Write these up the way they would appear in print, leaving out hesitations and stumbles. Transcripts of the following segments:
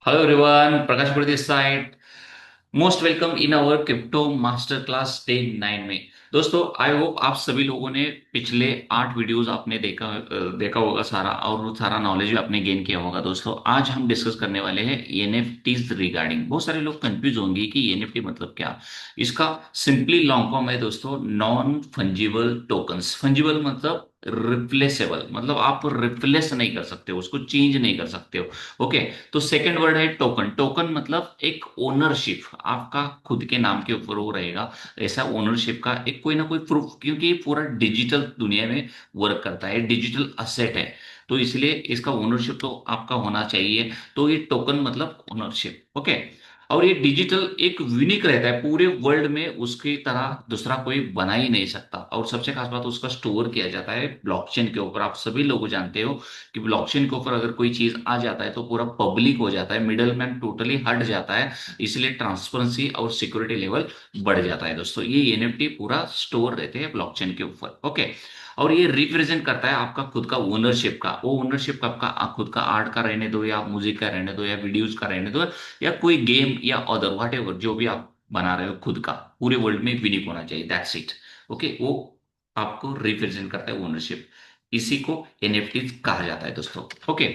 Hello everyone, Prakash Puri this side. Most welcome in our crypto master class day 9 में। दोस्तों I hope आप सभी लोगों ने पिछले 8 वीडियोस आपने देखा होगा सारा, और वो सारा नॉलेज भी आपने गेन किया होगा। दोस्तों आज हम डिस्कस करने वाले हैं एनएफटीज रिगार्डिंग। बहुत सारे लोग कंफ्यूज होंगे कि एनएफटी मतलब क्या। इसका सिंपली लॉन्ग फॉर्म है दोस्तों, नॉन फंजिबल टोकन्स। फंजिबल मतलब रिप्लेसेबल, मतलब आप रिप्लेस नहीं कर सकते हो, उसको चेंज नहीं कर सकते हो। ओके। तो सेकंड वर्ड है टोकन। टोकन मतलब एक ओनरशिप, आपका खुद के नाम के ऊपर वो रहेगा, ऐसा ओनरशिप का एक कोई ना कोई प्रूफ, क्योंकि ये पूरा डिजिटल दुनिया में वर्क करता है, डिजिटल असेट है। तो इसलिए इसका ओनरशिप तो आपका होना चाहिए। तो ये टोकन मतलब ओनरशिप। ओके। और ये डिजिटल एक यूनिक रहता है पूरे वर्ल्ड में, उसकी तरह दूसरा कोई बना ही नहीं सकता। और सबसे खास बात, उसका स्टोर किया जाता है ब्लॉकचेन के ऊपर। आप सभी लोग जानते हो कि ब्लॉकचेन के ऊपर अगर कोई चीज आ जाता है तो पूरा पब्लिक हो जाता है, मिडल मैन टोटली हट जाता है। इसलिए ट्रांसपेरेंसी और सिक्योरिटी लेवल बढ़ जाता है। दोस्तों ये एनएफटी पूरा स्टोर रहते हैं ब्लॉकचेन के ऊपर। ओके। और ये रिप्रेजेंट करता है आपका खुद का ओनरशिप का। वो ओनरशिप आपका खुद का आर्ट का रहने दो, या म्यूजिक का रहने दो, या वीडियोज का रहने दो, या कोई गेम या अदर वट एवर जो भी आप बना रहे हो खुद का, पूरे वर्ल्ड में यूनिक होना चाहिए। That's it. ओके। वो आपको रिप्रेजेंट करता है ओनरशिप। इसी को एनएफटीज कहा जाता है दोस्तों। ओके।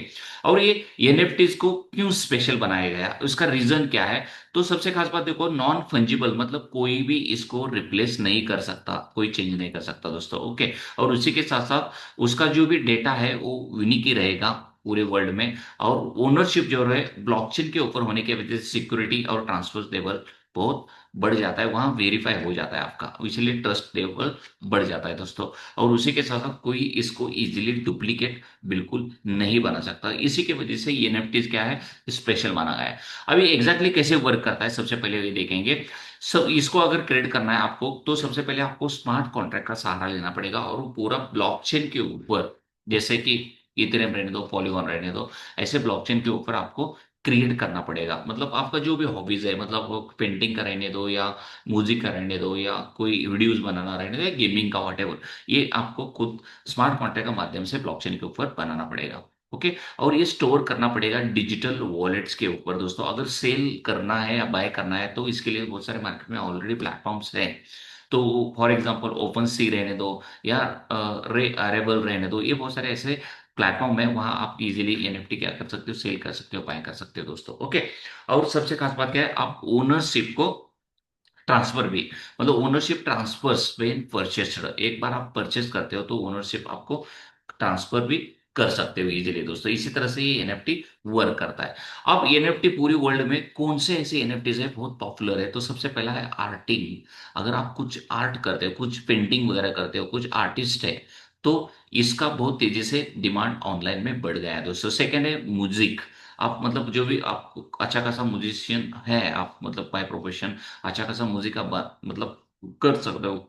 और ये एनएफटीज को क्यों स्पेशल बनाया गया, उसका रीजन क्या है? तो सबसे खास बात देखो, नॉन फंजिबल मतलब कोई भी इसको रिप्लेस नहीं कर सकता, कोई चेंज नहीं कर सकता दोस्तों। ओके। और उसी के साथ साथ उसका जो भी डेटा है वो यूनिक ही रहेगा पूरे वर्ल्ड में। और ओनरशिप जो है ब्लॉकचेन के ऊपर होने की वजह से सिक्योरिटी और ट्रांसफर लेवल बहुत बढ़ जाता है, वहां वेरीफाई हो जाता है आपका, इसलिए ट्रस्ट लेवल बढ़ जाता है दोस्तों। और उसी के साथ साथ कोई इसको इजीली डुप्लीकेट बिल्कुल नहीं बना सकता। इसी की वजह से एनएफटीज क्या है, स्पेशल माना गया है। अभी एग्जैक्टली कैसे वर्क करता है सबसे पहले ये देखेंगे। सब इसको अगर क्रिएट करना है आपको, तो सबसे पहले आपको स्मार्ट कॉन्ट्रैक्ट का सहारा लेना पड़ेगा, और वो पूरा ब्लॉकचेन के ऊपर, जैसे कि इथेरियम रहने दो, पॉलीगॉन रहने दो, ऐसे ब्लॉकचेन के ऊपर आपको क्रिएट करना पड़ेगा। मतलब आपका जो भी हॉबीज है, मतलब वो पेंटिंग का रहने दो, या म्यूजिक का रहने दो, या कोई वीडियोस बनाना रहने दो, या गेमिंग का वॉट, ये आपको खुद स्मार्ट कॉन्ट्रैक्ट के माध्यम से ब्लॉकचेन के ऊपर बनाना पड़ेगा। ओके। और ये स्टोर करना पड़ेगा डिजिटल वॉलेट्स के ऊपर दोस्तों। अगर सेल करना है या बाय करना है तो इसके लिए बहुत सारे मार्केट में ऑलरेडी प्लेटफॉर्म्स हैं। तो फॉर एग्जांपल ओपन सी रहने दो, या रेबल रहने दो, ये बहुत सारे ऐसे प्लेटफॉर्म है, वहां आप इजीली एनएफटी क्या कर सकते हो, सेल कर सकते हो, बाय कर सकते हो दोस्तों। ओके। और सबसे खास बात क्या है, आप ओनरशिप को ट्रांसफर भी, मतलब ओनरशिप ट्रांसफर्स व्हेन परचेस्ड, एक बार आप परचेस करते हो तो ओनरशिप आपको ट्रांसफर भी कर सकते हो इजीली दोस्तों। इसी तरह से ये एनएफटी वर्क करता है। अब एनएफटी पूरी वर्ल्ड में कौन से ऐसे एनएफटीज है बहुत पॉपुलर है, तो सबसे पहला है आर्टिंग। अगर आप कुछ आर्ट करते हो, कुछ पेंटिंग वगैरह करते हो, कुछ आर्टिस्ट है, तो इसका बहुत तेजी से डिमांड ऑनलाइन में बढ़ गया है दोस्तों। सेकंड है म्यूजिक। आप मतलब जो भी आप अच्छा खासा म्यूजिशियन है, आप मतलब बाय प्रोफेशन अच्छा खासा म्यूजिक का मतलब कर सकते हो,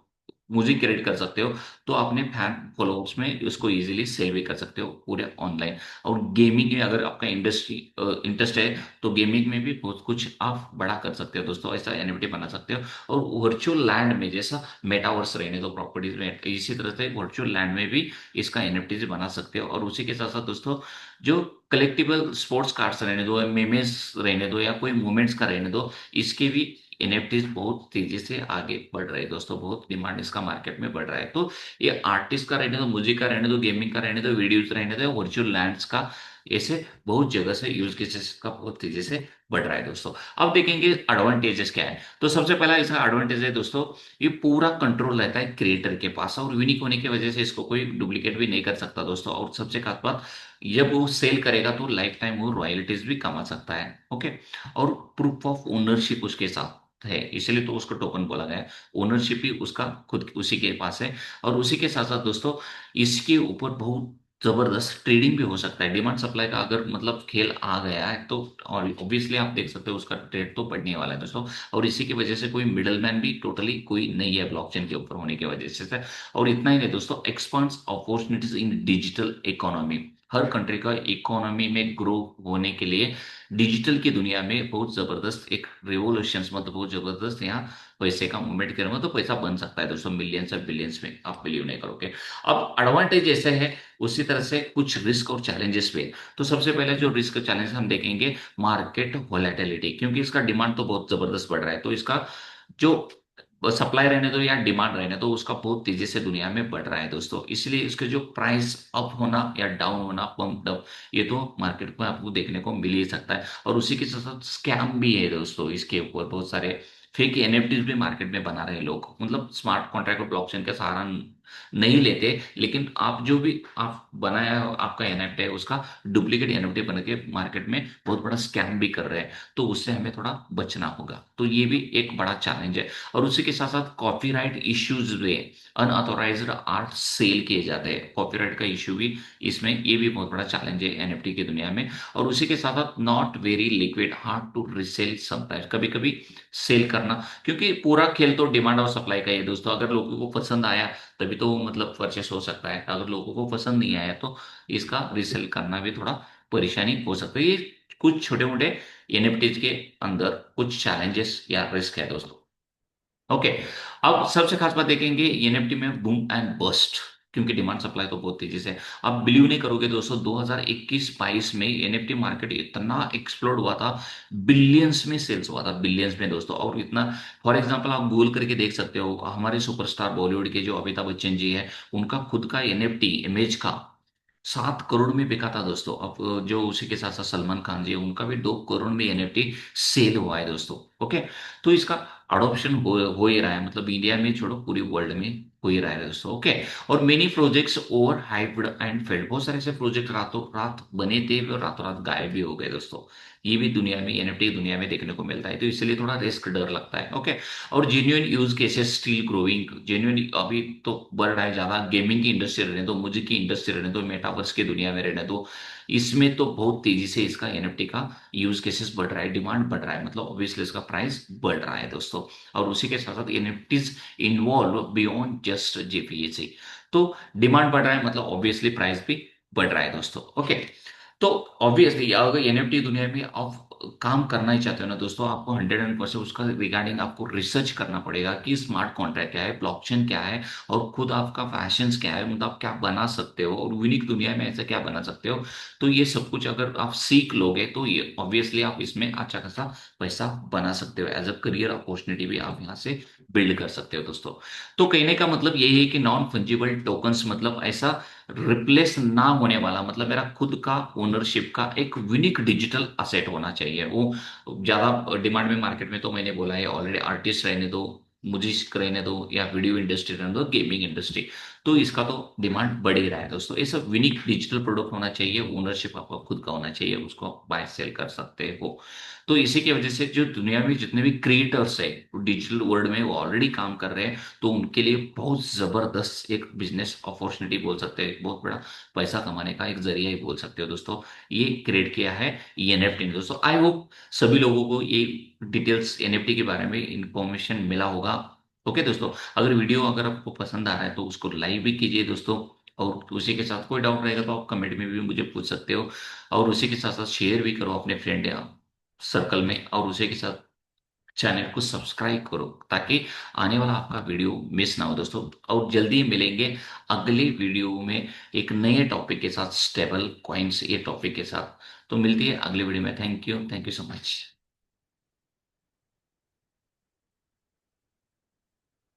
म्यूजिक क्रिएट कर सकते हो, तो अपने फैन फॉलोअर्स में उसको इजीली सेल भी कर सकते हो पूरे ऑनलाइन। और गेमिंग में अगर आपका इंडस्ट्री इंटरेस्ट है, तो गेमिंग में भी बहुत कुछ आप बड़ा कर सकते हो दोस्तों, ऐसा एनएफटी बना सकते हो। और वर्चुअल लैंड में, जैसा मेटावर्स रहने दो प्रॉपर्टीज में, इसी तरह से वर्चुअल लैंड में भी इसका एनएफटी बना सकते हो। और उसी के साथ साथ दोस्तों, जो कलेक्टिबल स्पोर्ट्स कार्ड्स रहने दो, मेमेस रहने दो, या कोई मूवमेंट्स का रहने दो, इसके भी एनएफटीज बहुत तेजी से आगे बढ़ रहे हैं दोस्तों, बहुत डिमांड इसका मार्केट में बढ़ रहा है। तो ये आर्टिस्ट का रहने दो, म्यूजिक का रहने दो, गेमिंग का रहने दो, वीडियोज रहने दो, वर्चुअल लैंड्स का, ऐसे बहुत जगह से यूज केसेस का बहुत तेजी से बढ़ रहा है दोस्तों। अब देखेंगे एडवांटेजेस क्या है। तो सबसे पहला इसका एडवांटेज है दोस्तों, ये पूरा कंट्रोल रहता है क्रिएटर के पास, और यूनिक होने की वजह से इसको कोई डुप्लीकेट भी नहीं कर सकता दोस्तों। और सबसे खास बात, जब वो सेल करेगा तो लाइफ टाइम वो रॉयल्टीज भी कमा सकता है। ओके। और प्रूफ ऑफ ओनरशिप उसके साथ है, इसलिए तो उसको टोकन बोला गया है। ओनरशिप भी उसका खुद उसी के पास है। और उसी के साथ साथ दोस्तों, इसके ऊपर बहुत जबरदस्त ट्रेडिंग भी हो सकता है। डिमांड सप्लाई का अगर मतलब खेल आ गया है तो, और ऑब्वियसली आप देख सकते हो उसका ट्रेड तो बढ़ने वाला है दोस्तों। और इसी की वजह से कोई मिडलमैन भी टोटली कोई नहीं है ब्लॉकचेन के ऊपर होने की वजह से। और इतना ही नहीं दोस्तों, expands opportunities in digital economy. Her country का इकोनॉमी में ग्रो होने के लिए डिजिटल की दुनिया में बहुत जबरदस्त एक रेवोल्यूशन, मतलब बहुत जबरदस्त यहाँ पैसे का मूवमेंट करेंगे तो पैसा बन सकता है दोस्तों, मिलियंस और बिलियंस में, आप बिलीव नहीं करोगे। अब एडवांटेज ऐसे है, उसी तरह से कुछ रिस्क और चैलेंजेस भी है। तो सबसे पहले जो रिस्क चैलेंज हम देखेंगे, मार्केट वोलेटिलिटी, क्योंकि इसका डिमांड तो बहुत जबरदस्त बढ़ रहा है, तो इसका जो सप्लाई रहने दो या डिमांड रहने दो, उसका बहुत तेजी से दुनिया में बढ़ रहा है दोस्तों। इसलिए इसके जो प्राइस अप होना या डाउन होना, पंप अप, ये तो मार्केट में आपको देखने को मिल ही सकता है। और उसी के साथ साथ स्कैम भी है दोस्तों, इसके ऊपर बहुत सारे फेक एनएफटीज भी मार्केट में बना रहे हैं लोग, मतलब स्मार्ट कॉन्ट्रैक्ट और ब्लॉकचेन का सहारा नहीं लेते, लेकिन आप जो भी आप बनाया हो आपका एनएफटी है, उसका डुप्लीकेट एनएफटी बना के मार्केट में बहुत बड़ा स्कैम भी कर रहे हैं। तो उससे हमें थोड़ा बचना होगा, तो ये भी एक बड़ा चैलेंज है। और उसी के साथ साथ कॉपीराइट इश्यूज में अनऑथोराइज्ड आर्ट सेल किए जाते हैं, कॉपीराइट का इश्यू भी इसमें, ये भी बहुत बड़ा चैलेंज है एनएफटी की दुनिया में। और उसी के साथ साथ not very liquid, hard to resell sometimes, कभी कभी सेल करना, क्योंकि पूरा खेल तो डिमांड और सप्लाई का ही है दोस्तों। अगर लोगों को पसंद आया तभी तो मतलब परचेस हो सकता है, अगर लोगों को पसंद नहीं आया तो इसका रिसेल करना भी थोड़ा परेशानी हो सकता है। ये कुछ छोटे मोटे एनएफटीज के अंदर कुछ चैलेंजेस या रिस्क है दोस्तों। ओके, अब सबसे खास बात देखेंगे एनएफटी में बूम एंड बस्ट, क्योंकि डिमांड सप्लाई तो बहुत तेजी से है। आप बिलीव नहीं करोगे दोस्तों, 2021-22 में एनएफटी मार्केट इतना एक्सप्लोड हुआ था, बिलियंस में सेल्स हुआ था, बिलियंस में दोस्तों। और इतना, फॉर एग्जांपल आप गूगल करके देख सकते हो, हमारे सुपरस्टार बॉलीवुड के जो अमिताभ बच्चन जी है, उनका खुद का एनएफटी इमेज का 7 करोड़ में बिका था दोस्तों। अब जो उसी के साथ साथ सलमान खान जी है, उनका भी 2 करोड़ में एनएफटी सेल हुआ है दोस्तों। ओके, तो इसका अडॉप्शन हो ही रहा है, मतलब इंडिया में छोड़ो पूरी वर्ल्ड में हो ही रहा है दोस्तों। ओके, और many projects over hyped and failed, बहुत सारे ऐसे प्रोजेक्ट रातों रात बने थे और रातों रात गायब भी हो गए दोस्तों। ये भी दुनिया में, एनएफटी दुनिया में देखने को मिलता है, तो इसलिए थोड़ा रिस्क डर लगता है। ओके, और genuine use cases still growing, genuine अभी तो बढ़ रहा है ज्यादा। गेमिंग की इंडस्ट्री रहने दो, म्यूजिक की इंडस्ट्री रहने दो, मेटावर्स की दुनिया में रहने दो, इसमें तो बहुत तेजी से इसका एनएफटी का यूज केसेस बढ़ रहा है, डिमांड बढ़ रहा है, मतलब ऑब्वियसली इसका प्राइस बढ़ रहा है दोस्तों। और उसी के साथ साथ एनएफटीज इन्वॉल्व बियॉन्ड जस्ट जेपीएसी, तो डिमांड बढ़ रहा है, मतलब ऑब्वियसली प्राइस भी बढ़ रहा है दोस्तों। ओके, तो ऑब्वियसली अगर एनएफटी दुनिया में आप काम करना ही चाहते हो ना दोस्तों, आपको 100% उसका रिगार्डिंग आपको रिसर्च करना पड़ेगा कि स्मार्ट कॉन्ट्रैक्ट क्या है, ब्लॉकचेन क्या है, और खुद आपका फैशन क्या है, मतलब आप क्या बना सकते हो, और यूनिक दुनिया में ऐसा क्या बना सकते हो। तो ये सब कुछ अगर आप सीख लोगे तो ये ऑब्वियसली आप इसमें अच्छा खासा पैसा बना सकते हो, एज अ करियर अपॉर्चुनिटी भी आप यहाँ से बिल्ड कर सकते हो दोस्तों। तो कहने का मतलब यही है कि नॉन फंजिबल टोकन्स, मतलब ऐसा रिप्लेस ना होने वाला, मतलब मेरा खुद का ओनरशिप का एक यूनिक डिजिटल असेट होना चाहिए। वो ज्यादा डिमांड में मार्केट में, तो मैंने बोला है ऑलरेडी, आर्टिस्ट रहने दो, म्यूजिक रहने दो, या वीडियो इंडस्ट्री रहने दो, गेमिंग इंडस्ट्री, तो इसका तो डिमांड बढ़ ही रहा है दोस्तों। ये सब यूनिक डिजिटल प्रोडक्ट होना चाहिए, ओनरशिप आपका खुद का होना चाहिए, उसको आप बाय सेल कर सकते हो। तो इसी की वजह से जो दुनिया में जितने भी क्रिएटर्स है डिजिटल वर्ल्ड में, वो ऑलरेडी काम कर रहे हैं, तो उनके लिए बहुत जबरदस्त एक बिजनेस अपॉर्चुनिटी बोल सकते हैं, बहुत बड़ा पैसा कमाने का एक जरिया ही बोल सकते हो दोस्तों। ये क्रिएट किया है एनएफटी ने दोस्तों। आई होप सभी लोगों को ये डिटेल्स एनएफटी के बारे में इंफॉर्मेशन मिला होगा। ओके दोस्तों, अगर वीडियो अगर आपको पसंद आ रहा है तो उसको लाइक भी कीजिए दोस्तों। और उसी के साथ कोई डाउट रहेगा तो आप कमेंट में भी मुझे पूछ सकते हो। और उसी के साथ साथ शेयर भी करो अपने फ्रेंड या सर्कल में, और उसी के साथ चैनल को सब्सक्राइब करो, ताकि आने वाला आपका वीडियो मिस ना हो दोस्तों। और जल्दी मिलेंगे अगले वीडियो में एक नए टॉपिक के साथ, स्टेबल कॉइन्स ये टॉपिक के साथ। तो मिलती है अगले वीडियो में। Thank you so much.